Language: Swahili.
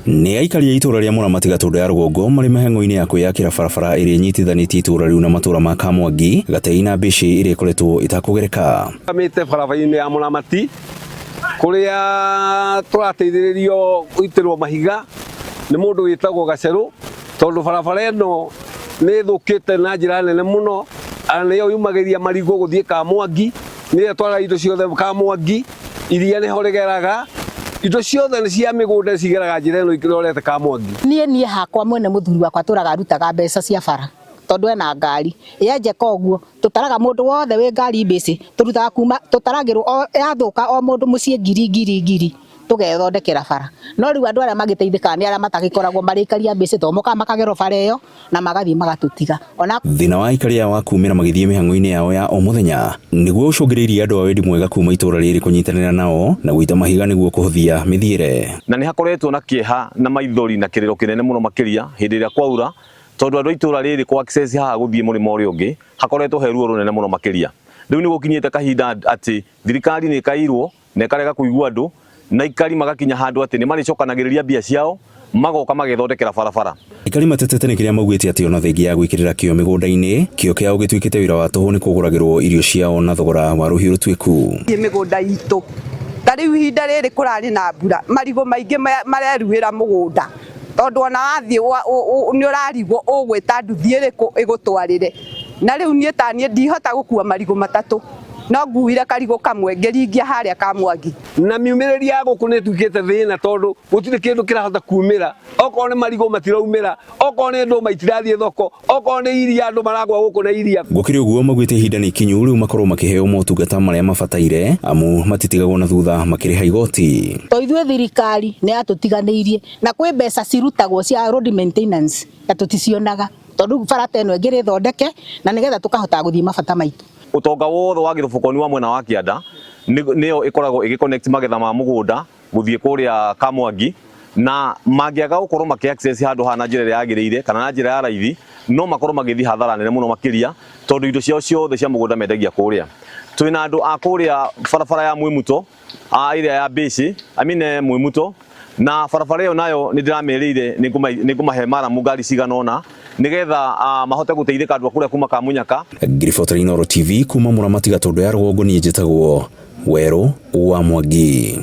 Nĩ aikari a itura rĩa Mũramati Gatundu ya rũgongo marĩ mahengo-inĩ ya kwĩyakira barabara ĩrĩa inyitithanĩtie itura rĩu na matũra ma Kamwangi gatei na mbici ĩrĩa ĩkoretwo ĩtakũgereka. Kamĩte barabara-inĩ ya Mũramati kũrĩa tũrateithĩrĩrio gũitĩrwo mahiga nĩ mũndũ wĩtagwo Gacerũ, tondũ barabara ĩno nĩ thũkĩte na njĩra nene mũno, nĩyo yumagĩria marigũ gũthiĩ Kamwangi, nĩyo twara indo ciothe Kamwangi, iria nĩho rĩgeraga. Indo ciothe nĩ cia mĩgũnda cigeraga njĩra ĩno ikĩrorete Kamwangi. Niĩ hakwa mwene mũthuri wakwa tũraga arutaga mbeca cia bara tondũ ena ngari yenjeka ũguo tutaraga mũndũ wothe wĩ ngari mbici turutaga kuma tutaragĩrwo yathũka o mũndũ mũciĩ ngiri tugethondekera bara. No rĩu andũ arĩa magĩteithĩka nĩ arĩa matagĩkoragwo marĩkaria mbici to moka makagerwo bara ĩyo na magathiĩ magatutiga. Ona thĩna wa aikari aya wa kumĩra magĩthiĩ mĩhang'o-inĩ yao ya o mũthenya nĩguo ũcũngĩrĩirie andũ a wendi mwega kuma itũra rĩrĩ kũnyitanĩra nao na gũita mahiga nĩguo kũhũthia mĩthiĩre. Na nĩ hakoretwo na kĩeha na maithori na kĩrĩro kĩnene mũno makĩria hĩndĩ ĩrĩa kwaura, tondũ andũ a itũra rĩrĩ kwa access haha gũthiĩ mũrĩmo ũrĩa ũngĩ hakoretwo he ruo rũnene mũno makĩria. Rĩu nĩ gũkinyĩte kahinda atĩ thirikari nĩ ĩkairwo na ĩkarega kũigua andũ na aikari magakinya handũ atĩ nĩ marĩcokanagĩrĩria mbia ciao magoka magethondekera barabara. Aikari matetete nĩ kĩrĩa maugĩte atĩ ona thengia ya gwĩkĩrĩra kĩo mĩgũnda-inĩ, kĩo kĩao gĩtuĩkĩte wĩra wa tũhũ nĩ kũgũragĩrwo irio ciao na thogora wa rũhiũ rũtuĩku. Mĩgũnda itũ ta rĩu ihinda rĩrĩ kũrarĩ na mbura, marigũ maingĩ mareruhĩra mũgũnda, tondũ ona wathiĩ nĩ ũrarigwo ũgwĩta nduthi ĩrĩkũ ĩgũtwarĩre. Na rĩu niĩ ta niĩ ndihota gũkua marigũ matatũ, no nguire karigũ kamwe ngĩringia harĩa Kamwangi. Na miumĩrĩria ya gũkũ nĩ ĩtuĩkĩte thĩna, tondũ gũtirĩ kĩndũ kĩrahota kumĩra. Okorwo nĩ marigũ matiraumĩra, okorwo nĩ ndũma itirathiĩ thoko, okorwo nĩ iria andũ maragwa gũkũ na iria. Gũkĩrĩ ũguo maugĩte ihinda nĩ ikinyu rĩu makorwo makĩheo motungata marĩa mabataire, amu matitigagwo na thutha makĩrĩha igoti. Ithuĩ thirikari nĩ yatũtiganĩirie na kwĩ mbeca cirutagwo cia road maintenance na tũticionaga, tondũ bara ĩno ĩngĩrĩ thondeke na nĩgetha tũkahota gũthiĩ mabata maitũ. Utonga wothe wa gĩthobokoni wa mwena wa Kĩanda nĩyo ĩkoragwo ĩgĩconnect magetha ma mũgũnda gũthiĩ kũrĩa Kamwangi, na mangĩaga gũkorwo makĩ access handũ hana njĩra ĩrĩa yagĩrĩire kana na njĩra ya raithi, no makorwo magĩthiĩ hathara nene mũno makĩria, tondũ indo ciao ciothe cia mũgũnda mendagia kũrĩa. Twĩna andũ a kũrĩa barabara ya Mwĩmuto ĩrĩa ya mbici Mwĩmuto, na barabara ĩyo nayo nĩ ndĩramerĩire nĩ ngũmahe maramu ngari cigana ũna nĩgetha mahote gũteithĩka andũ a kũrĩa kuma Kamunyaka. Ngiriboto-inĩ Oro TV kuma Mũramati Gatundu ya rũgongo, niĩ njĩtagwo Werũ wa Mwangi.